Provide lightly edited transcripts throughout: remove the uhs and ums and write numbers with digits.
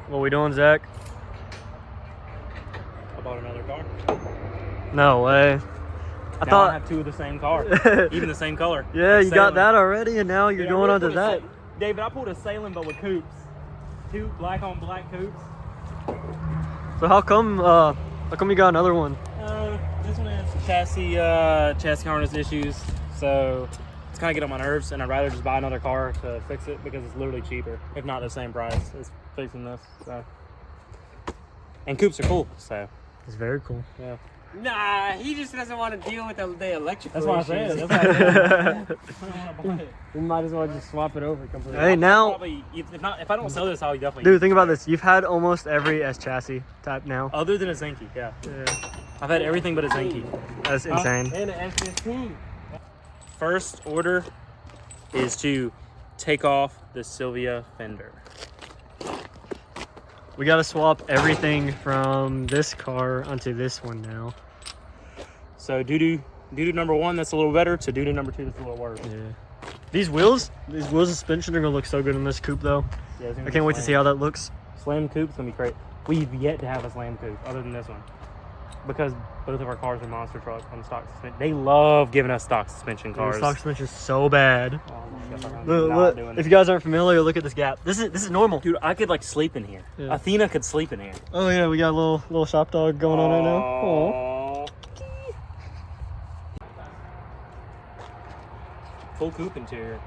What we doing, Zach? I bought another car. No way. I thought I have two of the same car, even the same color. Yeah, you got that already, and now you're going on to that. David, I pulled a sailing boat with coupes. Two black on black coupes. So how come you got another one? This one has chassis harness issues, so it's kind of get on my nerves, and I'd rather just buy another car to fix it because it's literally cheaper, if not the same price as fixing this. So, and coupes are cool, so It's very cool. yeah. Nah, he just doesn't want to deal with the electrical That's what I issues. said. That's what I said. I don't want to buy it. We might as well just swap it over completely. Hey, now, Probably, if I don't sell this, I'll definitely. dude, think about this. You've had almost every S chassis type now. Other than a Zinky, yeah. Yeah. I've had everything but a Zinky. That's insane. And an S13. First order is to take off the Sylvia fender. We got to swap everything from this car onto this one now. So doo-doo number one, that's a little better, to doo-doo number two, that's a little worse. Yeah. These wheels of suspension are gonna look so good in this coupe though. Yeah, I can't wait to see how that looks. Slam coupe's gonna be great. We've yet to have a slam coupe other than this one, because both of our cars are monster truck on stock suspension. They love giving us stock suspension cars. Stock suspension is so bad. I'm Look, not look, doing if it. you guys aren't familiar, look at this gap. This is normal. Dude, I could like sleep in here. Yeah. Athena could sleep in here. Oh yeah, we got a little shop dog going on right now. Aw. Aww. Full coupe interior.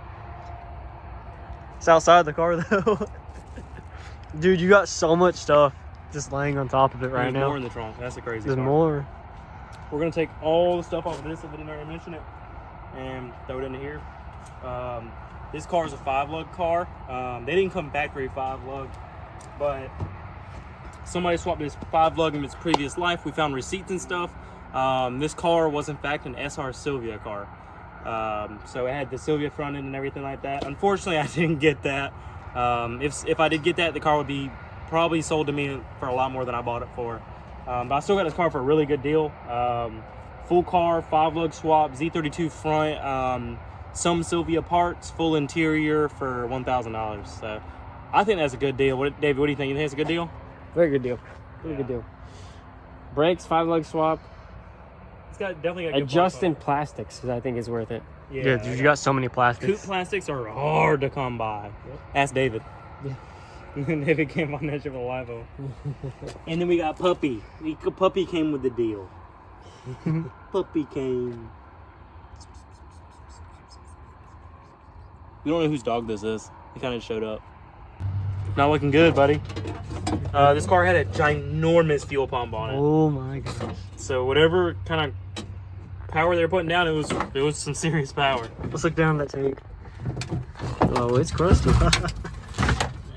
It's outside the car though. Dude, you got so much stuff just laying on top of it right There's now. more in the trunk. That's the crazy There's part. more. We're gonna take all the stuff off of this if I didn't already mention it, and throw it into here. This car is a 5-lug car. They didn't come factory 5-lug, but somebody swapped this 5-lug in its previous life. We found receipts and stuff. This car was in fact an SR Sylvia car. So it had the Sylvia front end and everything like that. Unfortunately, I didn't get that. If I did get that, the car would be probably sold to me for a lot more than I bought it for. But I still got this car for a really good deal. Full car, 5-lug swap, Z32 front, some Sylvia parts, full interior for $1,000. So I think that's a good deal. David, what do you think? You think it's a good deal? Very good deal. Very good deal. Brakes, 5-lug swap. It's got definitely got good Adjust in parts plastics, I think is worth it. on Yeah, dude, you got so many plastics. Coupe plastics are hard to come by. Yep. Ask David. Yeah. David came on that shit with a live on. And then we got Puppy. Puppy came with the deal. Puppy came. You don't know whose dog this is. He kind of showed up. Not looking good, buddy. This car had a ginormous fuel pump on it. Oh my gosh. So whatever kind of power they were putting down, it was some serious power. Let's look down that tank. Oh, it's crusty. Yeah,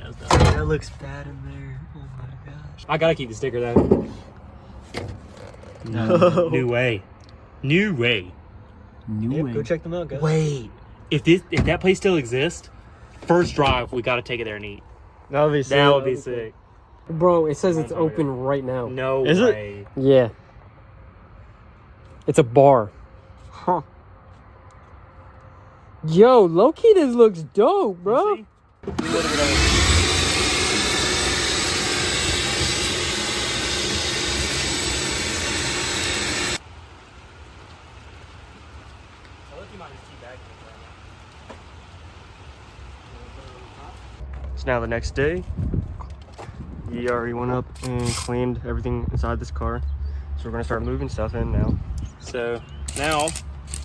it's done. That looks bad in there. Oh my gosh. I gotta keep the sticker though. No. New way. New way. Yep, go check them out, guys. Wait. If that place still exists, first drive, we gotta take it there and eat. That would be sick. That would be sick. Bro, it says it's open right now. No Is it? way. Yeah. It's a bar. Huh. Yo, low-key this looks dope, bro. You see? It's now the next day. We already went up and cleaned everything inside this car. So we're gonna start moving stuff in now. So now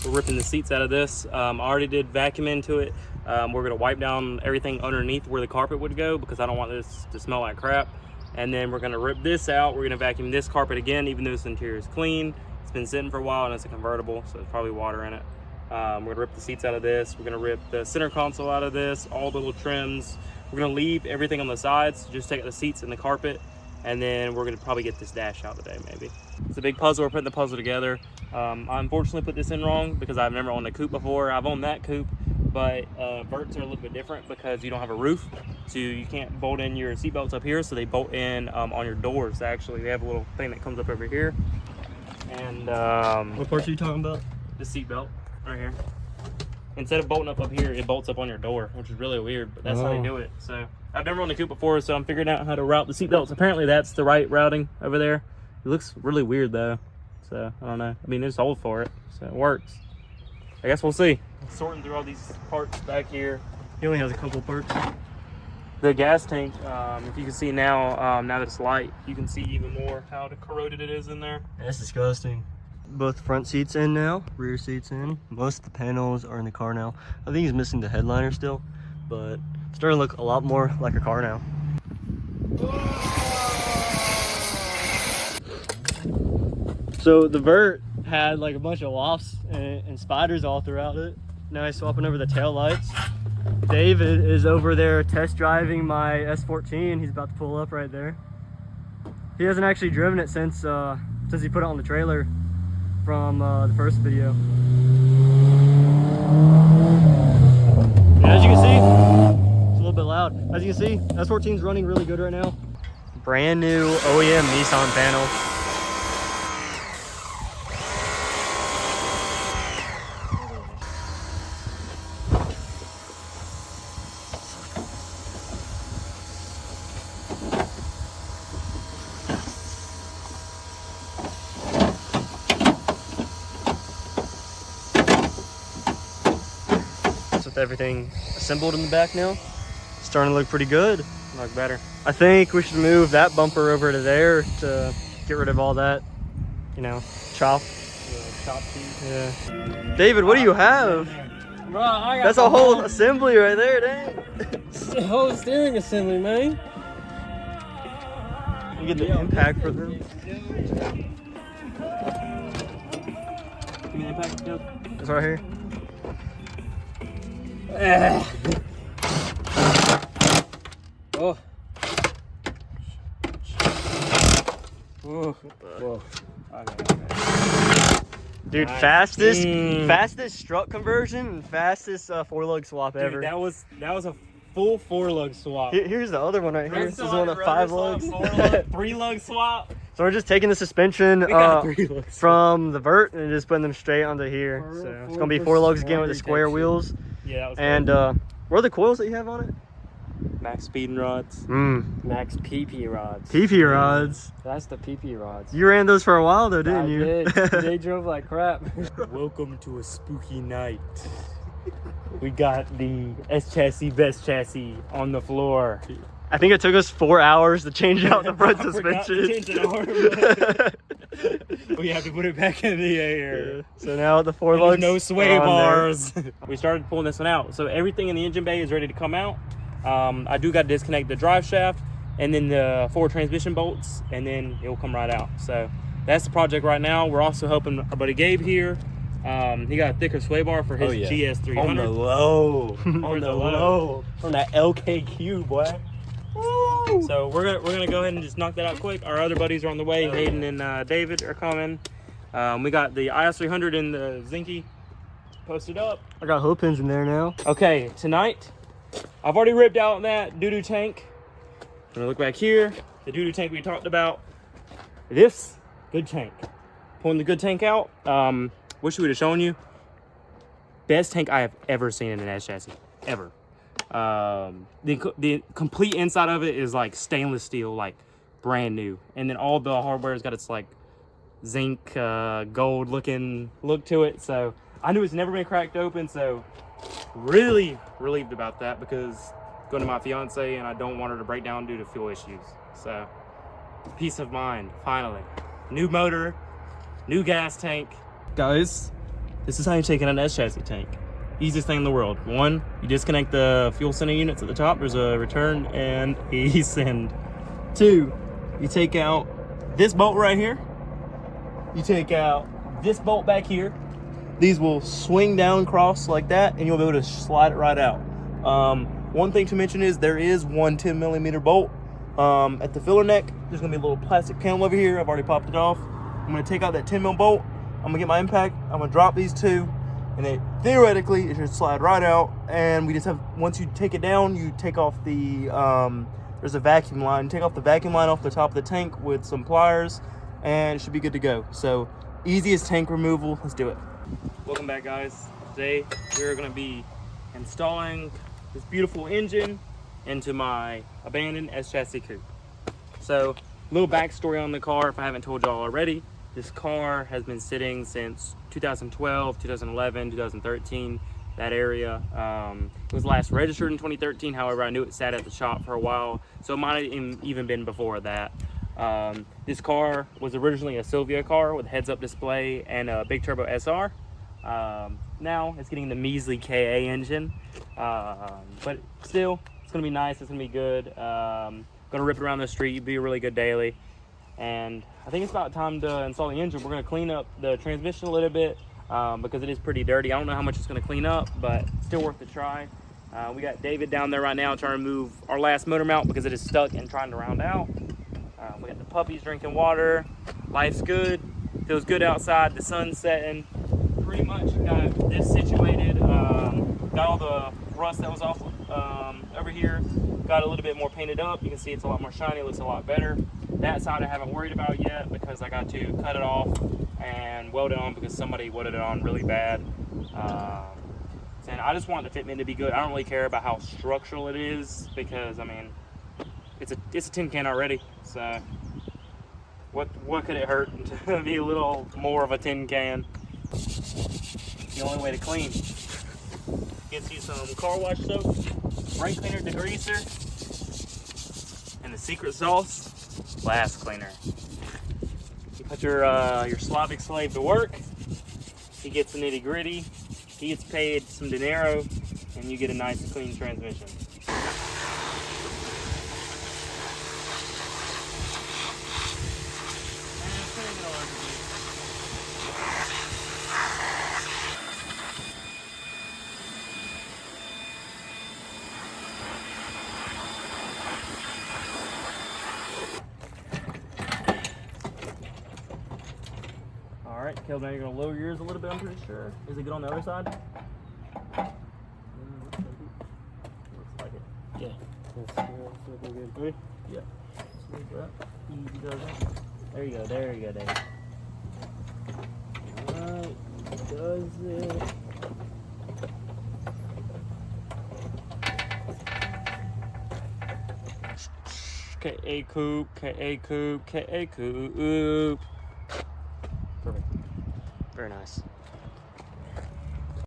we're ripping the seats out of this. I already did vacuum into it. We're gonna wipe down everything underneath where the carpet would go because I don't want this to smell like crap. And then we're gonna rip this out. We're gonna vacuum this carpet again, even though this interior is clean. It's been sitting for a while and it's a convertible, so there's probably water in it. We're gonna rip the seats out of this. We're gonna rip the center console out of this, all the little trims. We're gonna leave everything on the sides, just take out the seats and the carpet, and then we're gonna probably get this dash out today, maybe. It's a big puzzle. We're putting the puzzle together. I unfortunately put this in wrong because I've never owned a coupe before. I've owned that coupe, but verts are a little bit different because you don't have a roof, so you can't bolt in your seat belts up here, so they bolt in on your doors. Actually, they have a little thing that comes up over here, and What parts are you talking about? the seat belt right here. Instead of bolting up here, it bolts up on your door, which is really weird, but that's how they do it. So I've never run the coupe before, so I'm figuring out how to route the seatbelts. Apparently that's the right routing over there. It looks really weird though, so I don't know. I mean, it's old for it, so it works. I guess we'll see. Sorting through all these parts back here. He only has a couple parts. The gas tank, if you can see now, now that it's light, you can see even more how corroded it is in there. That's disgusting. Both front seats in now, rear seats in. Most of the panels are in the car now. I think he's missing the headliner still, but it's starting to look a lot more like a car now. So the vert had like a bunch of wasps and spiders all throughout it. Now he's swapping over the tail lights. David is over there test driving my S13. He's about to pull up right there. He hasn't actually driven it since he put it on the trailer from the first video. And as you can see, it's a little bit loud. As you can see, S14's running really good right now. Brand new OEM Nissan panel. With everything assembled in the back now, it's starting to look pretty good. Look better. I think we should move that bumper over to there to get rid of all that, you know, chop. Chop piece. Yeah. David, what do you have? Bro, I got That's a whole assembly right there, dang. the whole steering assembly, man. You get the impact for them. Give me the impact. Yep. It's right here. Oh. Whoa. Whoa. Dude, Nice. fastest strut conversion and fastest four-lug swap Dude, ever. that was a full 4-lug swap. Here's the other one right here. This is one of 5 lugs. 3-lug swap. So we're just taking the suspension We got 3 lugs. from the vert and just putting them straight onto here. So it's gonna be 4 lugs again with the square wheels. Yeah, that was And what are the coils that you have on it? max speeding rods. Max PP rods. PP rods. That's the PP rods. You ran those for a while though, didn't I you? did. They drove like crap. Welcome to a spooky night. We got the S chassis, best chassis on the floor. I think it took us 4 hours to change out the front I forgot to suspension. change the arm. We have to put it back in the air. So now the 4 There's lugs. no sway are on bars. We started pulling this one out. So everything in the engine bay is ready to come out. I do got to disconnect the drive shaft and then the 4 transmission bolts, and then it will come right out. So that's the project right now. We're also helping our buddy Gabe here. He got a thicker sway bar for his GS300. On the low. On the low. On that LKQ, boy. Woo! So we're gonna go ahead and just knock that out quick. Our other buddies are on the way. Hayden and David are coming. We got the IS300 and the Zinky posted up. I got hood pins in there now. Okay, tonight I've already ripped out that doo-doo tank. I'm gonna look back here. The doo-doo tank we talked about. This good tank. Pulling the good tank out. Wish we would have shown you. Best tank I have ever seen in an S chassis, ever. The complete inside of it is like stainless steel, like brand new, and then all the hardware's got its like zinc gold looking look to it. So I knew it's never been cracked open, so really relieved about that, because going to my fiance and I don't want her to break down due to fuel issues. So peace of mind, finally. New motor, new gas tank. Guys, this is how you take in an S chassis tank. Easiest thing in the world. 1, you disconnect the fuel sending units at the top. There's a return and a send. 2, you take out this bolt right here. You take out this bolt back here. These will swing down across like that, and you'll be able to slide it right out. One thing to mention is there is one 10mm bolt at the filler neck. There's gonna be a little plastic panel over here. I've already popped it off. I'm gonna take out that 10mm bolt. I'm gonna get my impact. I'm gonna drop these 2. And then theoretically it should slide right out, and we just have, once you take it down, you take off the there's a vacuum line. Take off the vacuum line off the top of the tank with some pliers, and it should be good to go. So easiest tank removal. Let's do it. Welcome back, guys. Today we're going to be installing this beautiful engine into my abandoned S chassis coupe. So, little backstory on the car if I haven't told y'all already. This car has been sitting since 2012, 2011, 2013, that area. It was last registered in 2013. However, I knew it sat at the shop for a while, so it might have even been before that. This car was originally a Sylvia car with a heads-up display and a big turbo SR. Now it's getting the measly KA engine, but still, it's gonna be nice. It's gonna be good. Gonna rip it around the street. Be a really good daily. And I think it's about time to install the engine. We're gonna clean up the transmission a little bit because it is pretty dirty. I don't know how much it's gonna clean up, but still worth a try. We got David down there right now trying to move our last motor mount because it is stuck and trying to round out. We got the puppies drinking water. Life's good. Feels good outside. The sun's setting. Pretty much got this situated. Got all the rust that was off over here. Got a little bit more painted up. You can see it's a lot more shiny. It looks a lot better. That side I haven't worried about yet because I got to cut it off and weld it on because somebody welded it on really bad. And I just want the fitment to be good. I don't really care about how structural it is because I mean it's a tin can already. So what could it hurt to be a little more of a tin can? The only way to clean. Gets you some car wash soap, brake cleaner, degreaser, and the secret sauce, glass cleaner. You put your Slavic slave to work. He gets the nitty gritty. He gets paid some dinero, and you get a nice clean transmission. All right, Kel, now you're gonna lower yours a little bit, I'm pretty sure. Is it good on the other side? Looks like it. Yeah. That's looking good. Ready? Yeah. Smooth that. Easy does it. There you go, there you go, Dave. Alright, does it. KA coupe, KA coupe, KA coupe. Perfect. Very nice.